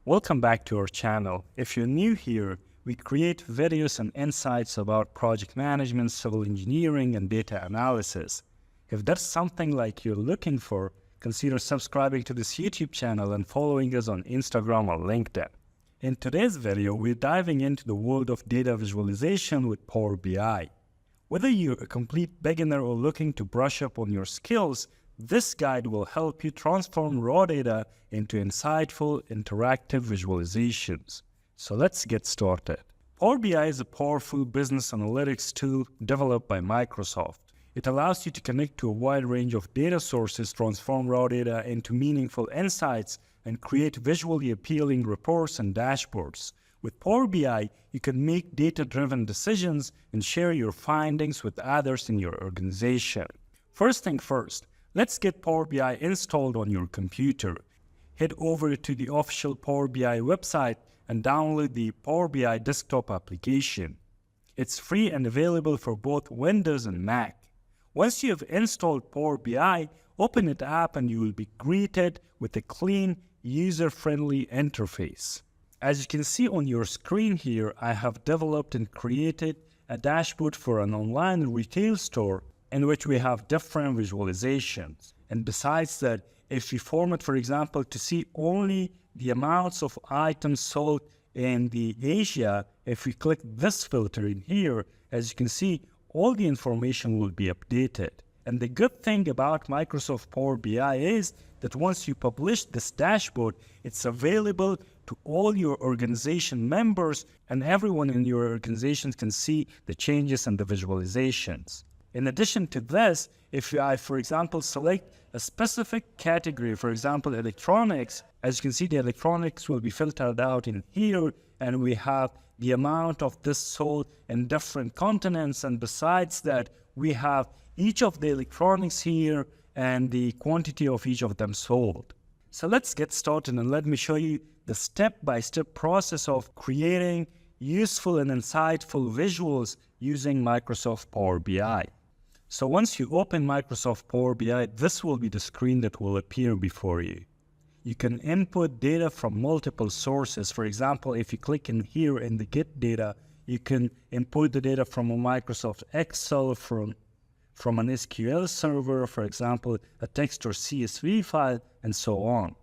Welcome back to our channel. If you're new here, we create videos and insights about project management, civil engineering, and data analysis. If that's something like you're looking for, consider subscribing to this YouTube channel and following us on Instagram or LinkedIn. In today's video, we're diving into the world of data visualization with Power BI. Whether you're a complete beginner or looking to brush up on your skills, this guide will help you transform raw data into insightful, interactive visualizations. So let's get started. Power BI is a powerful business analytics tool developed by Microsoft. It allows you to connect to a wide range of data sources, transform raw data into meaningful insights, and create visually appealing reports and dashboards. With Power BI, you can make data-driven decisions and share your findings with others in your organization. First thing first, let's get Power BI installed on your computer. Head over to the official Power BI website and download the Power BI desktop application. It's free and available for both Windows and Mac. Once you have installed Power BI, open it up and you will be greeted with a clean, user-friendly interface. As you can see on your screen here, I have developed and created a dashboard for an online retail store in which we have different visualizations. And besides that, if we format, for example, to see only the amounts of items sold in the Asia, if we click this filter in here, as you can see, all the information will be updated. And the good thing about Microsoft Power BI is that once you publish this dashboard, it's available to all your organization members, and everyone in your organization can see the changes and the visualizations. In addition to this, if I, for example, select a specific category, for example, electronics, as you can see, the electronics will be filtered out in here, and we have the amount of this sold in different continents. And besides that, we have each of the electronics here and the quantity of each of them sold. So let's get started and let me show you the step-by-step process of creating useful and insightful visuals using Microsoft Power BI. So once you open Microsoft Power BI, this will be the screen that will appear before you. You can input data from multiple sources. For example, if you click in here in the Get Data, you can input the data from a Microsoft Excel, from an SQL server, for example, a text or CSV file, and so on.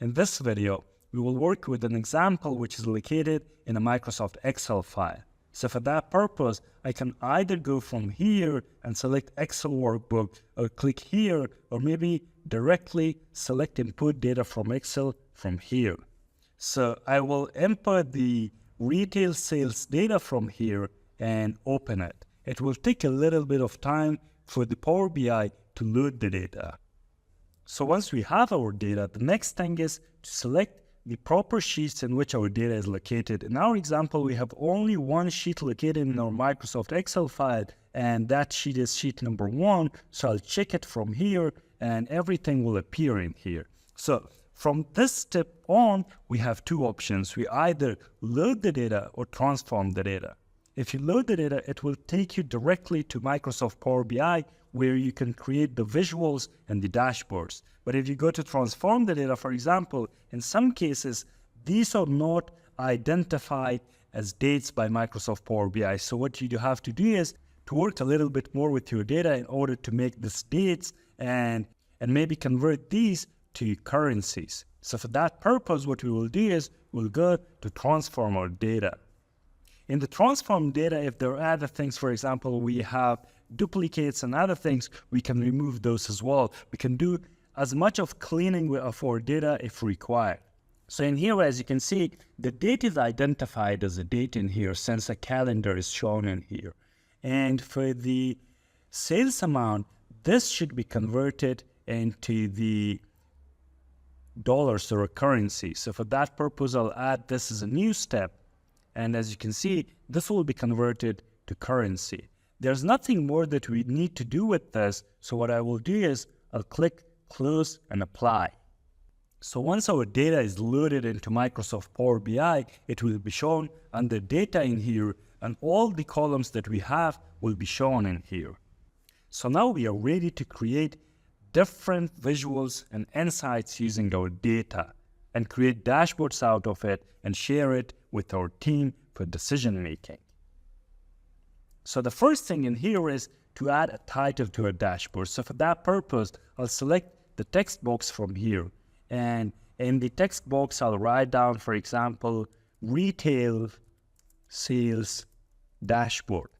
In this video, we will work with an example which is located in a Microsoft Excel file. So for that purpose, I can either go from here and select Excel workbook, or click here, or maybe directly select input data from Excel from here. So I will input the retail sales data from here and open it. It will take a little bit of time for the Power BI to load the data. So once we have our data, the next thing is to select the proper sheets in which our data is located. In our example, we have only one sheet located in our Microsoft Excel file, and that sheet is sheet number 1. So I'll check it from here, and everything will appear in here. So from this step on, we have two options. We either load the data or transform the data. If you load the data, it will take you directly to Microsoft Power BI, where you can create the visuals and the dashboards. But if you go to transform the data, for example, in some cases, these are not identified as dates by Microsoft Power BI. So what you have to do is to work a little bit more with your data in order to make these dates and maybe convert these to currencies. So for that purpose, what we will do is we'll go to transform our data. In the transform data, if there are other things, for example, we have duplicates and other things, we can remove those as well. We can do as much of cleaning of our data if required. So in here, as you can see, the date is identified as a date in here since a calendar is shown in here. And for the sales amount, this should be converted into the dollars or a currency. So for that purpose, I'll add this as a new step. And as you can see, this will be converted to currency. There's nothing more that we need to do with this. So what I will do is I'll click Close and Apply. So once our data is loaded into Microsoft Power BI, it will be shown under Data in here, and all the columns that we have will be shown in here. So now we are ready to create different visuals and insights using our data. and create dashboards out of it and share it with our team for decision making. So the first thing in here is to add a title to our dashboard. So for that purpose, I'll select the text box from here. And in the text box, I'll write down, for example, retail sales dashboard.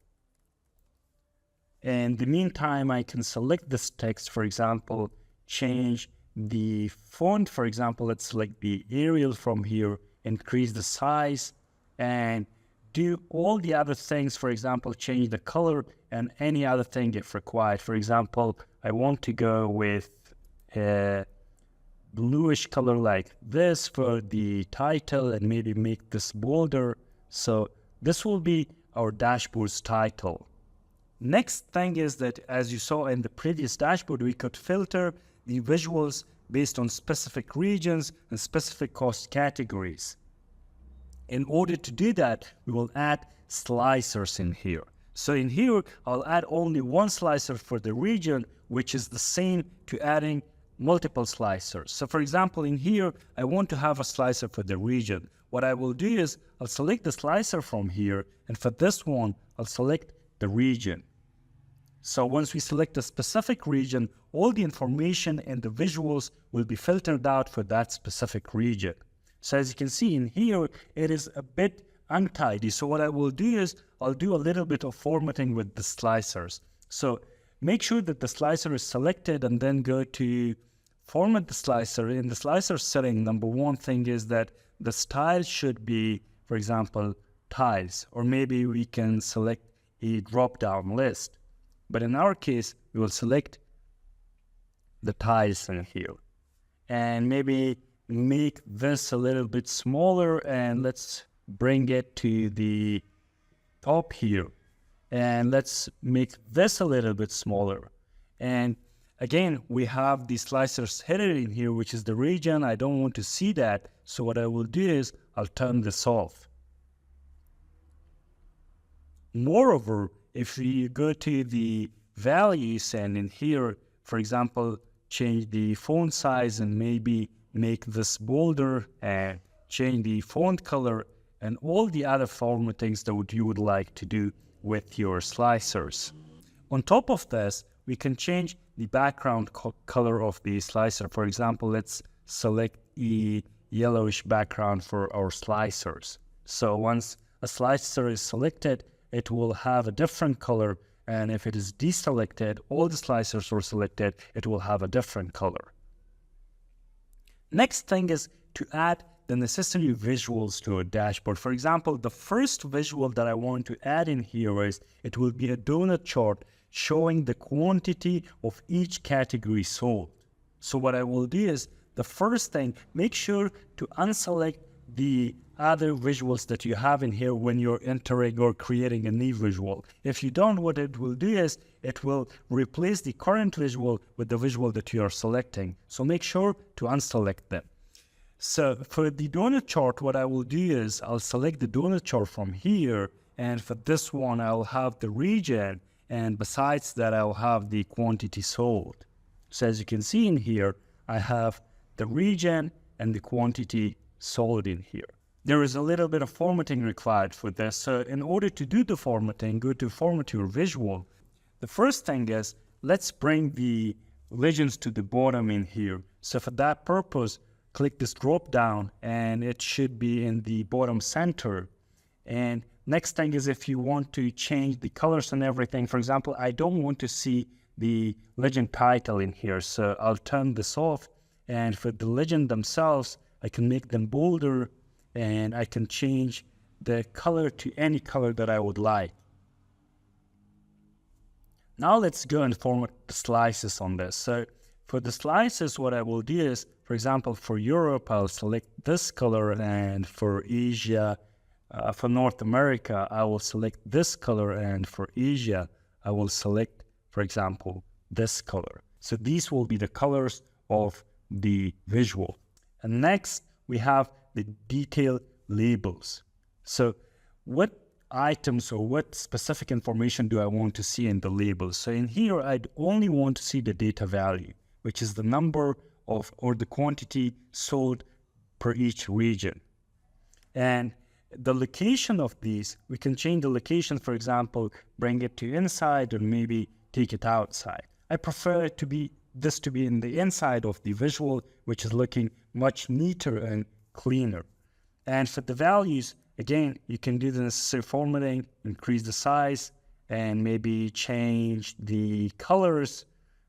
In the meantime, I can select this text, for example, change the font, for example, let's select the Arial from here, increase the size, and do all the other things, for example, change the color and any other thing if required. For example, I want to go with a bluish color like this for the title and maybe make this bolder. So this will be our dashboard's title. Next thing is that, as you saw in the previous dashboard, we could filter the visuals based on specific regions and specific cost categories. In order to do that, we will add slicers in here. So in here, I'll add only one slicer for the region, which is the same to adding multiple slicers. So for example, in here, I want to have a slicer for the region. What I will do is I'll select the slicer from here, and for this one, I'll select the region. So once we select a specific region, all the information and the visuals will be filtered out for that specific region. So as you can see in here, it is a bit untidy. So what I will do is I'll do a little bit of formatting with the slicers. So make sure that the slicer is selected and then go to format the slicer. In the slicer setting, number one thing is that the style should be, for example, tiles, or maybe we can select a drop-down list. But in our case, we will select the tiles in here. And maybe make this a little bit smaller, and let's bring it to the top here. And let's make this a little bit smaller. And again, we have the slicers hidden in here, which is the region. I don't want to see that. So what I will do is I'll turn this off. Moreover, if we go to the values and in here, for example, change the font size and maybe make this bolder and change the font color and all the other formattings that you would like to do with your slicers. On top of this, we can change the background color of the slicer. For example, let's select a yellowish background for our slicers. So once a slicer is selected, it will have a different color, and if it is deselected, all the slicers are selected, it will have a different color. Next thing is to add the necessary visuals to a dashboard. For example, the first visual that I want to add in here is it will be a donut chart showing the quantity of each category sold. So what I will do is, the first thing, make sure to unselect the other visuals that you have in here when you're entering or creating a new visual. If you don't, what it will do is it will replace the current visual with the visual that you are selecting. So make sure to unselect them. So for the donut chart, what I will do is I'll select the donut chart from here, and for this one, I'll have the region, and besides that, I'll have the quantity sold. So as you can see in here, I have the region and the quantity sold in here. There is a little bit of formatting required for this. So in order to do the formatting, go to format your visual. The first thing is, let's bring the legends to the bottom in here. So for that purpose, click this drop down and it should be in the bottom center. And next thing is, if you want to change the colors and everything, for example, I don't want to see the legend title in here. So I'll turn this off. And for the legend themselves, I can make them bolder, and I can change the color to any color that I would like. Now let's go and format the slices on this. So for the slices, what I will do is, for example, for Europe, I'll select this color, and for Asia, for North America, I will select this color, and for Asia, I will select, for example, this color. So these will be the colors of the visual. And next, we have the detail labels. So what items or what specific information do I want to see in the labels? So in here, I'd only want to see the data value, which is the number of or the quantity sold per each region. And the location of these, we can change the location, for example, bring it to inside or maybe take it outside. I prefer it to be in the inside of the visual, which is looking much neater and cleaner. And for the values, again, you can do the necessary formatting, increase the size, and maybe change the colors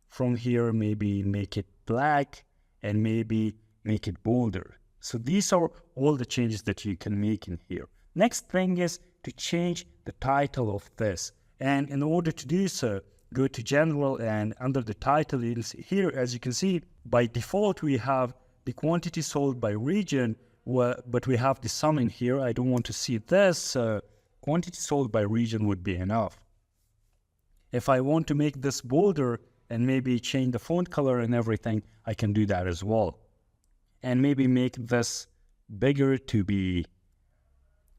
from here, maybe make it black, and maybe make it bolder. So these are all the changes that you can make in here. Next thing is to change the title of this. And in order to do so, go to General, and under the title, here, as you can see, by default, we have the quantity sold by region, but we have the sum in here. I don't want to see this. Quantity sold by region would be enough. If I want to make this bolder and maybe change the font color and everything, I can do that as well. And maybe make this bigger to be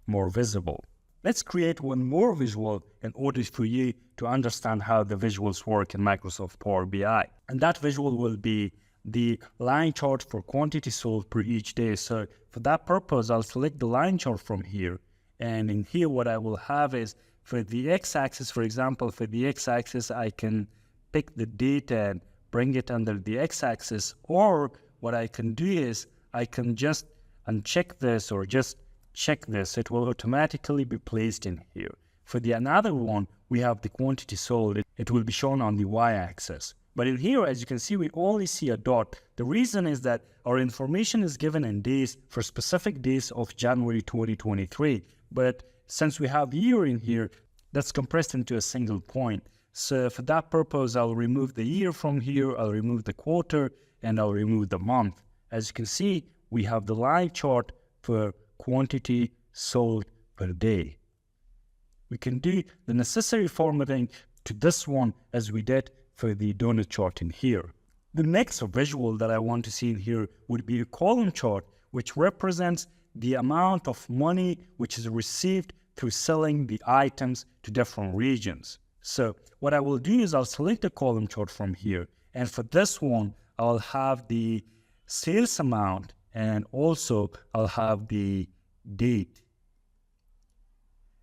more visible. Let's create one more visual in order for you to understand how the visuals work in Microsoft Power BI. And that visual will be the line chart for quantity sold per each day. So for that purpose, I'll select the line chart from here. And in here, what I will have is for the x-axis, for example, for the x-axis, I can pick the data and bring it under the x-axis. Or what I can do is I can just uncheck this or just check this. It will automatically be placed in here. For the another one, we have the quantity sold. It will be shown on the y-axis. But in here, as you can see, we only see a dot. The reason is that our information is given in days for specific days of January 2023. But since we have year in here, that's compressed into a single point. So for that purpose, I'll remove the year from here, I'll remove the quarter, and I'll remove the month. As you can see, we have the line chart for quantity sold per day. We can do the necessary formatting to this one as we did for the donut chart in here. The next visual that I want to see in here would be a column chart, which represents the amount of money which is received through selling the items to different regions. So what I will do is I'll select a column chart from here. And for this one, I'll have the sales amount, and also I'll have the date.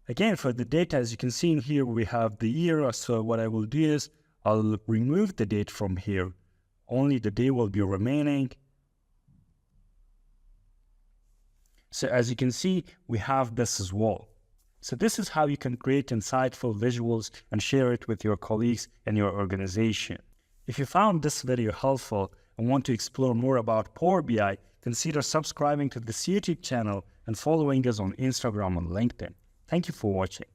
Again, for the date, as you can see in here, we have the year. So what I will do is I'll remove the date from here. Only the day will be remaining. So as you can see, we have this as well. So this is how you can create insightful visuals and share it with your colleagues and your organization. If you found this video helpful and want to explore more about Power BI, consider subscribing to this YouTube channel and following us on Instagram and LinkedIn. Thank you for watching.